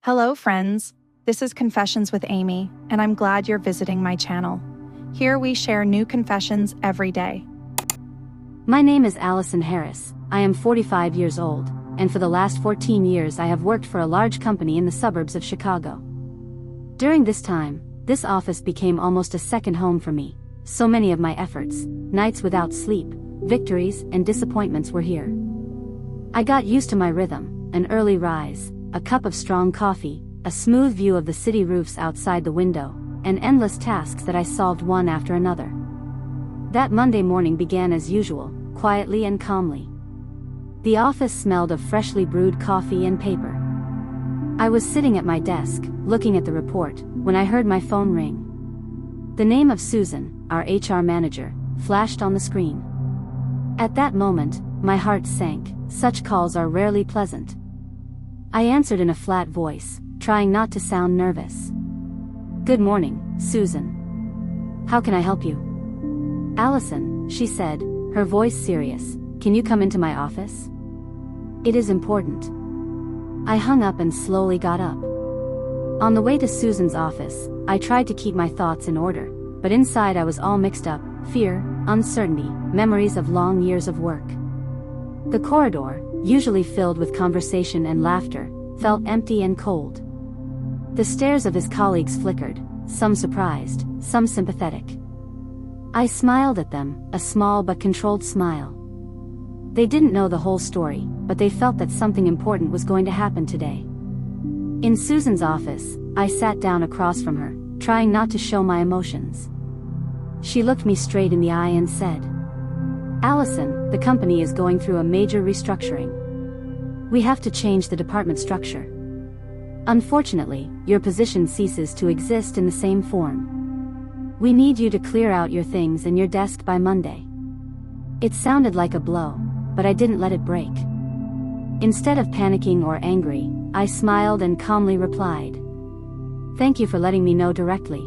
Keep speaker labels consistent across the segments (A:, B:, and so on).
A: Hello, friends. This is Confessions with Amy, and I'm glad you're visiting my channel. Here we share new confessions every day.
B: My name is Allison Harris. I am 45 years old, and for the last 14 years I have worked for a large company in the suburbs of Chicago. During this time, this office became almost a second home for me. So many of my efforts, nights without sleep, victories, and disappointments were here. I got used to my rhythm, an early rise, a cup of strong coffee, a smooth view of the city roofs outside the window, and endless tasks that I solved one after another. That Monday morning began as usual, quietly and calmly. The office smelled of freshly brewed coffee and paper. I was sitting at my desk, looking at the report, when I heard my phone ring. The name of Susan, our HR manager, flashed on the screen. At that moment, my heart sank. Such calls are rarely pleasant. I answered in a flat voice, trying not to sound nervous. "Good morning, Susan. How can I help you?" "Allison," she said, her voice serious, "can you come into my office? It is important." I hung up and slowly got up. On the way to Susan's office, I tried to keep my thoughts in order, but inside I was all mixed up: fear, uncertainty, memories of long years of work. The corridor, usually filled with conversation and laughter, felt empty and cold. The stares of his colleagues flickered, some surprised, some sympathetic. I smiled at them, a small but controlled smile. They didn't know the whole story, but they felt that something important was going to happen today. In Susan's office, I sat down across from her, trying not to show my emotions. She looked me straight in the eye and said, "Allison, the company is going through a major restructuring. We have to change the department structure. Unfortunately, your position ceases to exist in the same form. We need you to clear out your things and your desk by Monday." It sounded like a blow, but I didn't let it break. Instead of panicking or angry, I smiled and calmly replied, "Thank you for letting me know directly.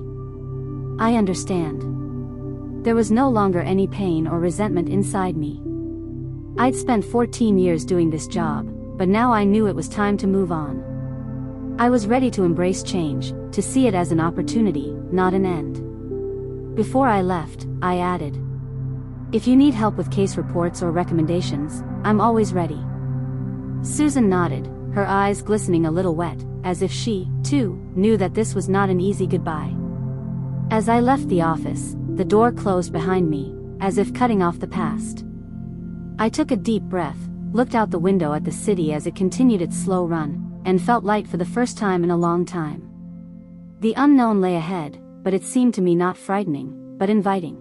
B: I understand." There was no longer any pain or resentment inside me. I'd spent 14 years doing this job, but now I knew it was time to move on. I was ready to embrace change, to see it as an opportunity, not an end. Before I left, I added, "If you need help with case reports or recommendations, I'm always ready." Susan nodded, her eyes glistening a little wet, as if she, too, knew that this was not an easy goodbye. As I left the office, the door closed behind me, as if cutting off the past. I took a deep breath, looked out the window at the city as it continued its slow run, and felt light for the first time in a long time. The unknown lay ahead, but it seemed to me not frightening, but inviting.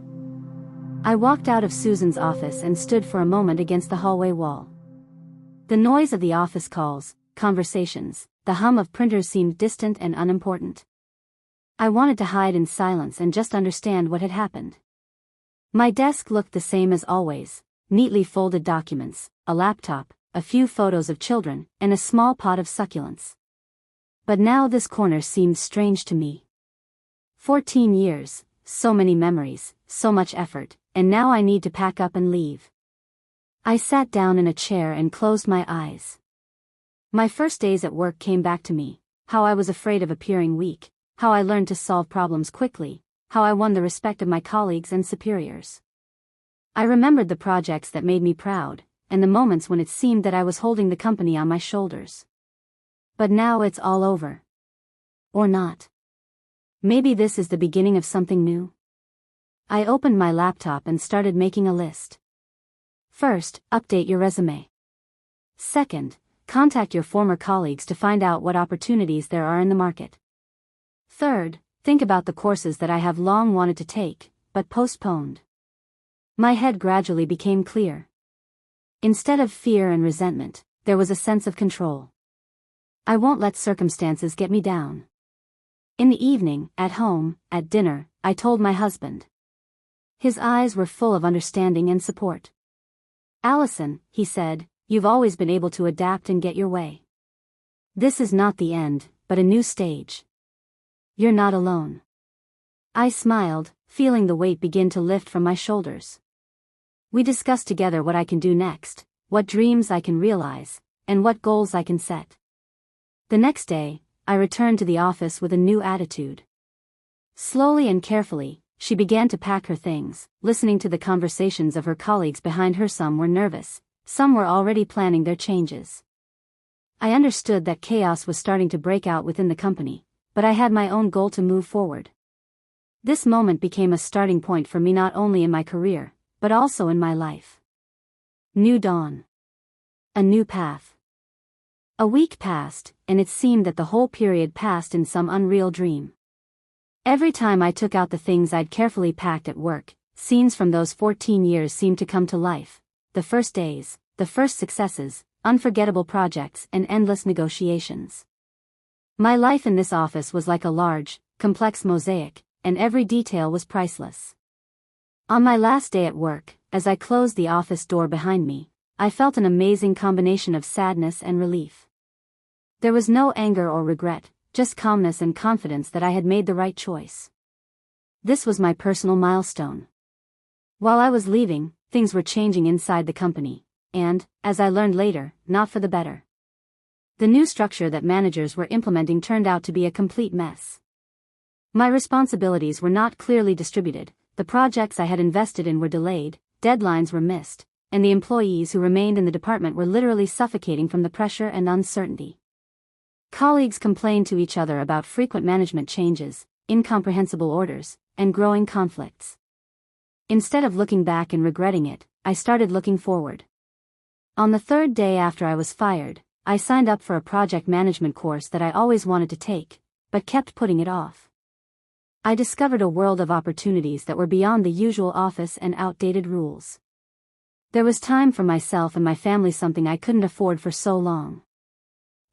B: I walked out of Susan's office and stood for a moment against the hallway wall. The noise of the office calls, conversations, the hum of printers seemed distant and unimportant. I wanted to hide in silence and just understand what had happened. My desk looked the same as always: neatly folded documents, a laptop, a few photos of children, and a small pot of succulents. But now this corner seemed strange to me. 14 years, so many memories, so much effort, and now I need to pack up and leave. I sat down in a chair and closed my eyes. My first days at work came back to me: how I was afraid of appearing weak, how I learned to solve problems quickly, how I won the respect of my colleagues and superiors. I remembered the projects that made me proud, and the moments when it seemed that I was holding the company on my shoulders. But now it's all over. Or not. Maybe this is the beginning of something new. I opened my laptop and started making a list. First, update your resume. Second, contact your former colleagues to find out what opportunities there are in the market. Third, think about the courses that I have long wanted to take, but postponed. My head gradually became clear. Instead of fear and resentment, there was a sense of control. I won't let circumstances get me down. In the evening, at home, at dinner, I told my husband. His eyes were full of understanding and support. "Allison," he said, "you've always been able to adapt and get your way. This is not the end, but a new stage. You're not alone." I smiled, feeling the weight begin to lift from my shoulders. We discussed together what I can do next, what dreams I can realize, and what goals I can set. The next day, I returned to the office with a new attitude. Slowly and carefully, she began to pack her things, listening to the conversations of her colleagues behind her. Some were nervous, some were already planning their changes. I understood that chaos was starting to break out within the company, but I had my own goal to move forward. This moment became a starting point for me not only in my career, but also in my life. New dawn. A new path. A week passed, and it seemed that the whole period passed in some unreal dream. Every time I took out the things I'd carefully packed at work, scenes from those 14 years seemed to come to life. The first days, the first successes, unforgettable projects, and endless negotiations. My life in this office was like a large, complex mosaic, and every detail was priceless. On my last day at work, as I closed the office door behind me, I felt an amazing combination of sadness and relief. There was no anger or regret, just calmness and confidence that I had made the right choice. This was my personal milestone. While I was leaving, things were changing inside the company, and, as I learned later, not for the better. The new structure that managers were implementing turned out to be a complete mess. My responsibilities were not clearly distributed, the projects I had invested in were delayed, deadlines were missed, and the employees who remained in the department were literally suffocating from the pressure and uncertainty. Colleagues complained to each other about frequent management changes, incomprehensible orders, and growing conflicts. Instead of looking back and regretting it, I started looking forward. On the third day after I was fired, I signed up for a project management course that I always wanted to take, but kept putting it off. I discovered a world of opportunities that were beyond the usual office and outdated rules. There was time for myself and my family, something I couldn't afford for so long.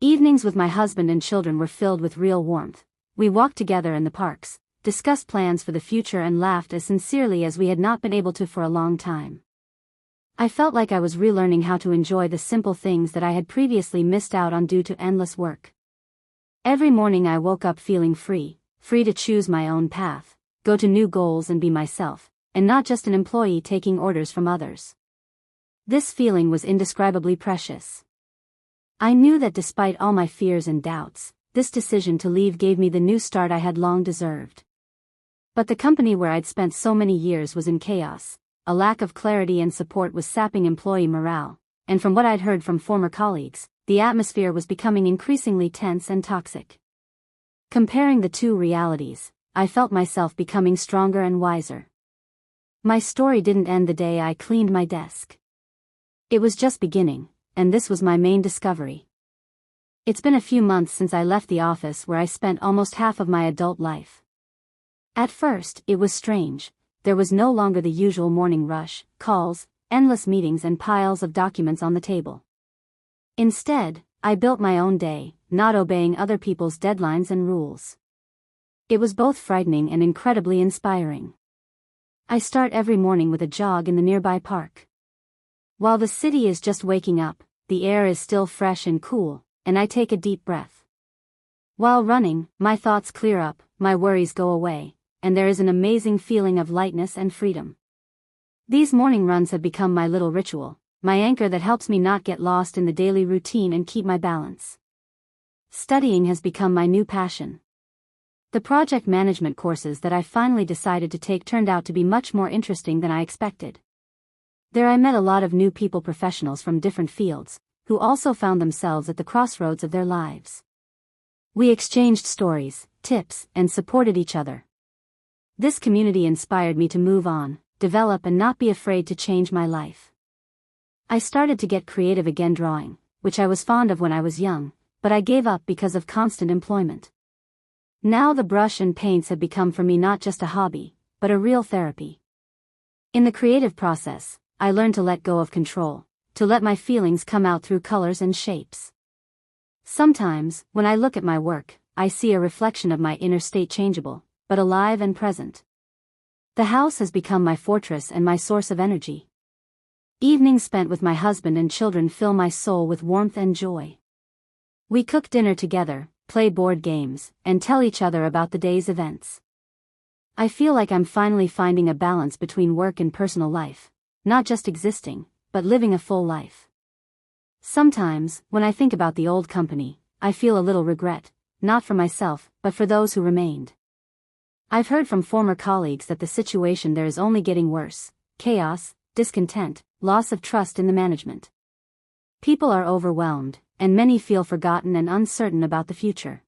B: Evenings with my husband and children were filled with real warmth. We walked together in the parks, discussed plans for the future, and laughed as sincerely as we had not been able to for a long time. I felt like I was relearning how to enjoy the simple things that I had previously missed out on due to endless work. Every morning I woke up feeling free to choose my own path, go to new goals and be myself, and not just an employee taking orders from others. This feeling was indescribably precious. I knew that despite all my fears and doubts, this decision to leave gave me the new start I had long deserved. But the company where I'd spent so many years was in chaos, a lack of clarity and support was sapping employee morale, and from what I'd heard from former colleagues, the atmosphere was becoming increasingly tense and toxic. Comparing the two realities, I felt myself becoming stronger and wiser. My story didn't end the day I cleaned my desk. It was just beginning, and this was my main discovery. It's been a few months since I left the office where I spent almost half of my adult life. At first, it was strange. There was no longer the usual morning rush, calls, endless meetings, and piles of documents on the table. Instead, I built my own day, not obeying other people's deadlines and rules. It was both frightening and incredibly inspiring. I start every morning with a jog in the nearby park. While the city is just waking up, the air is still fresh and cool, and I take a deep breath. While running, my thoughts clear up, my worries go away, and there is an amazing feeling of lightness and freedom. These morning runs have become my little ritual, my anchor that helps me not get lost in the daily routine and keep my balance. Studying has become my new passion. The project management courses that I finally decided to take turned out to be much more interesting than I expected. There I met a lot of new people, professionals from different fields, who also found themselves at the crossroads of their lives. We exchanged stories, tips, and supported each other. This community inspired me to move on, develop, and not be afraid to change my life. I started to get creative again, drawing, which I was fond of when I was young, but I gave up because of constant employment. Now the brush and paints have become for me not just a hobby, but a real therapy. In the creative process, I learned to let go of control, to let my feelings come out through colors and shapes. Sometimes, when I look at my work, I see a reflection of my inner state, changeable, but alive and present. The house has become my fortress and my source of energy. Evenings spent with my husband and children fill my soul with warmth and joy. We cook dinner together, play board games, and tell each other about the day's events. I feel like I'm finally finding a balance between work and personal life, not just existing, but living a full life. Sometimes, when I think about the old company, I feel a little regret, not for myself, but for those who remained. I've heard from former colleagues that the situation there is only getting worse: chaos, discontent, loss of trust in the management. People are overwhelmed, and many feel forgotten and uncertain about the future.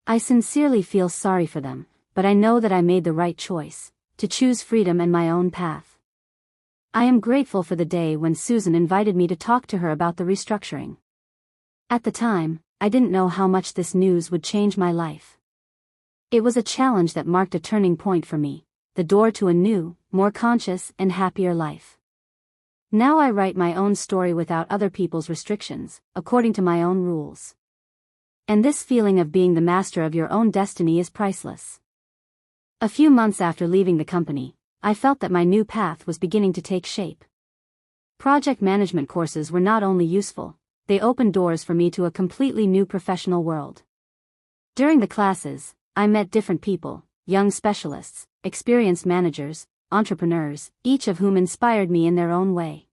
B: I sincerely feel sorry for them, but I know that I made the right choice, to choose freedom and my own path. I am grateful for the day when Susan invited me to talk to her about the restructuring. At the time, I didn't know how much this news would change my life. It was a challenge that marked a turning point for me, the door to a new, more conscious and happier life. Now I write my own story without other people's restrictions, according to my own rules. And this feeling of being the master of your own destiny is priceless. A few months after leaving the company, I felt that my new path was beginning to take shape. Project management courses were not only useful, they opened doors for me to a completely new professional world. During the classes, I met different people, young specialists, experienced managers, entrepreneurs, each of whom inspired me in their own way.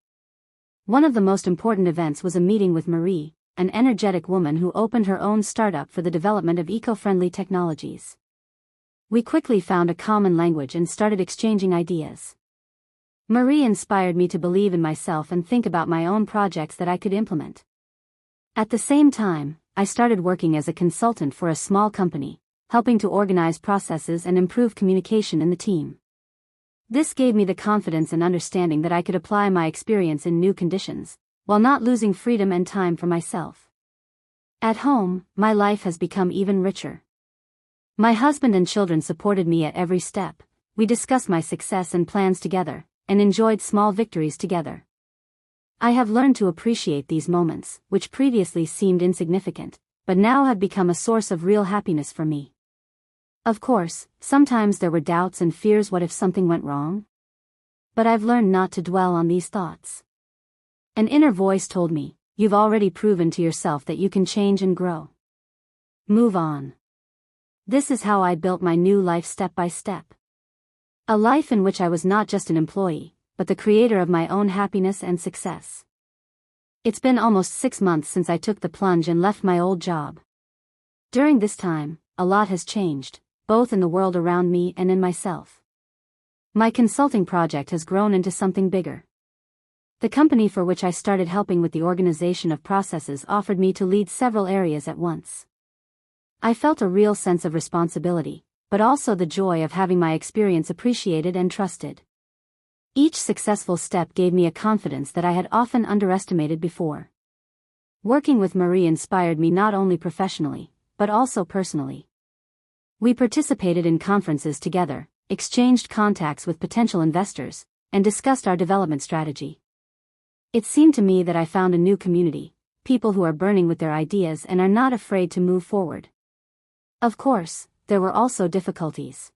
B: One of the most important events was a meeting with Marie, an energetic woman who opened her own startup for the development of eco-friendly technologies. We quickly found a common language and started exchanging ideas. Marie inspired me to believe in myself and think about my own projects that I could implement. At the same time, I started working as a consultant for a small company, helping to organize processes and improve communication in the team. This gave me the confidence and understanding that I could apply my experience in new conditions, while not losing freedom and time for myself. At home, my life has become even richer. My husband and children supported me at every step. We discussed my success and plans together, and enjoyed small victories together. I have learned to appreciate these moments, which previously seemed insignificant, but now have become a source of real happiness for me. Of course, sometimes there were doubts and fears: what if something went wrong? But I've learned not to dwell on these thoughts. An inner voice told me, "You've already proven to yourself that you can change and grow. Move on." This is how I built my new life step by step. A life in which I was not just an employee, but the creator of my own happiness and success. It's been almost 6 months since I took the plunge and left my old job. During this time, a lot has changed, both in the world around me and in myself. My consulting project has grown into something bigger. The company for which I started helping with the organization of processes offered me to lead several areas at once. I felt a real sense of responsibility, but also the joy of having my experience appreciated and trusted. Each successful step gave me a confidence that I had often underestimated before. Working with Marie inspired me not only professionally, but also personally. We participated in conferences together, exchanged contacts with potential investors, and discussed our development strategy. It seemed to me that I found a new community, people who are burning with their ideas and are not afraid to move forward. Of course, there were also difficulties.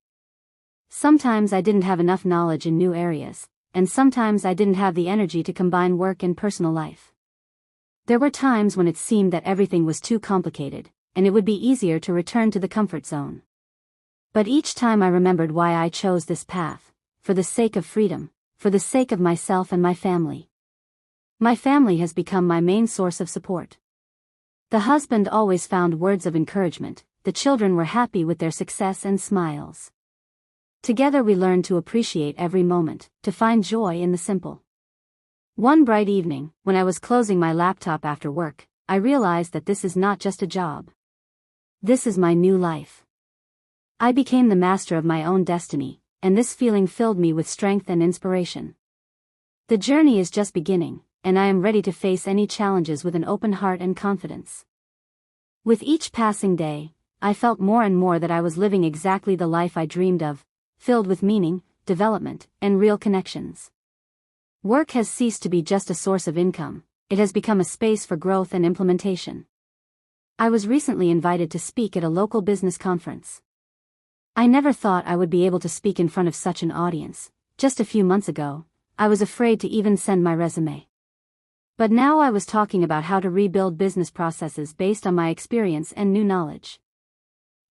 B: Sometimes I didn't have enough knowledge in new areas, and sometimes I didn't have the energy to combine work and personal life. There were times when it seemed that everything was too complicated, and it would be easier to return to the comfort zone. But each time I remembered why I chose this path: for the sake of freedom, for the sake of myself and my family. My family has become my main source of support. The husband always found words of encouragement, the children were happy with their success and smiles. Together we learned to appreciate every moment, to find joy in the simple. One bright evening, when I was closing my laptop after work, I realized that this is not just a job. This is my new life. I became the master of my own destiny, and this feeling filled me with strength and inspiration. The journey is just beginning, and I am ready to face any challenges with an open heart and confidence. With each passing day, I felt more and more that I was living exactly the life I dreamed of, filled with meaning, development, and real connections. Work has ceased to be just a source of income, it has become a space for growth and implementation. I was recently invited to speak at a local business conference. I never thought I would be able to speak in front of such an audience. Just a few months ago, I was afraid to even send my resume. But now I was talking about how to rebuild business processes based on my experience and new knowledge.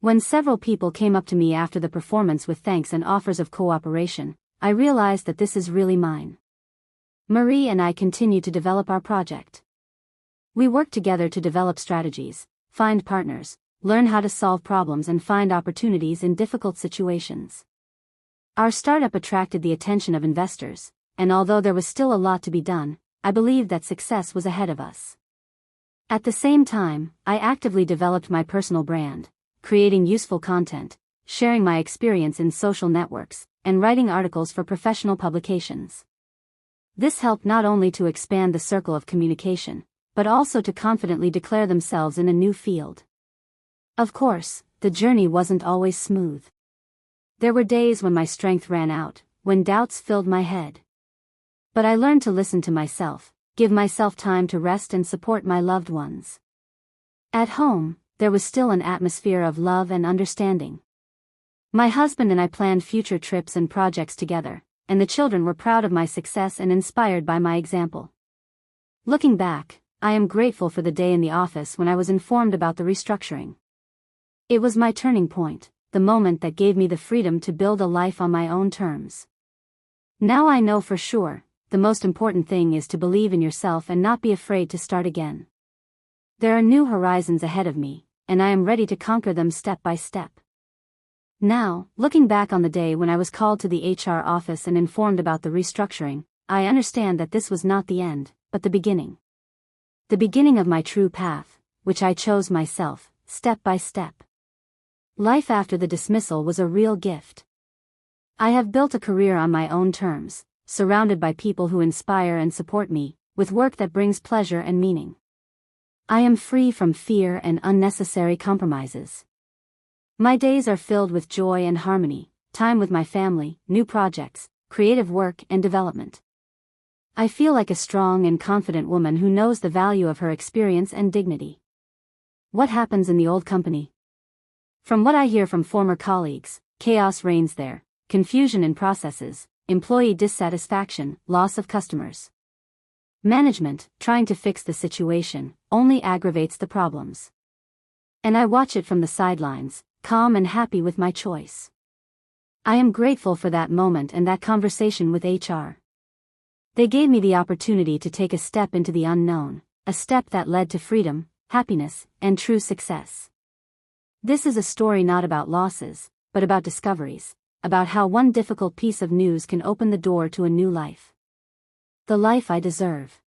B: When several people came up to me after the performance with thanks and offers of cooperation, I realized that this is really mine. Marie and I continue to develop our project. We work together to develop strategies, find partners, learn how to solve problems and find opportunities in difficult situations. Our startup attracted the attention of investors, and although there was still a lot to be done, I believed that success was ahead of us. At the same time, I actively developed my personal brand, creating useful content, sharing my experience in social networks, and writing articles for professional publications. This helped not only to expand the circle of communication, but also to confidently declare themselves in a new field. Of course, the journey wasn't always smooth. There were days when my strength ran out, when doubts filled my head. But I learned to listen to myself, give myself time to rest and support my loved ones. At home, there was still an atmosphere of love and understanding. My husband and I planned future trips and projects together, and the children were proud of my success and inspired by my example. Looking back, I am grateful for the day in the office when I was informed about the restructuring. It was my turning point, the moment that gave me the freedom to build a life on my own terms. Now I know for sure, the most important thing is to believe in yourself and not be afraid to start again. There are new horizons ahead of me, and I am ready to conquer them step by step. Now, looking back on the day when I was called to the HR office and informed about the restructuring, I understand that this was not the end, but the beginning. The beginning of my true path, which I chose myself, step by step. Life after the dismissal was a real gift. I have built a career on my own terms, surrounded by people who inspire and support me, with work that brings pleasure and meaning. I am free from fear and unnecessary compromises. My days are filled with joy and harmony, time with my family, new projects, creative work and development. I feel like a strong and confident woman who knows the value of her experience and dignity. What happens in the old company? From what I hear from former colleagues, chaos reigns there, confusion in processes, employee dissatisfaction, loss of customers. Management, trying to fix the situation, only aggravates the problems. And I watch it from the sidelines, calm and happy with my choice. I am grateful for that moment and that conversation with HR. They gave me the opportunity to take a step into the unknown, a step that led to freedom, happiness, and true success. This is a story not about losses, but about discoveries, about how one difficult piece of news can open the door to a new life. The life I deserve.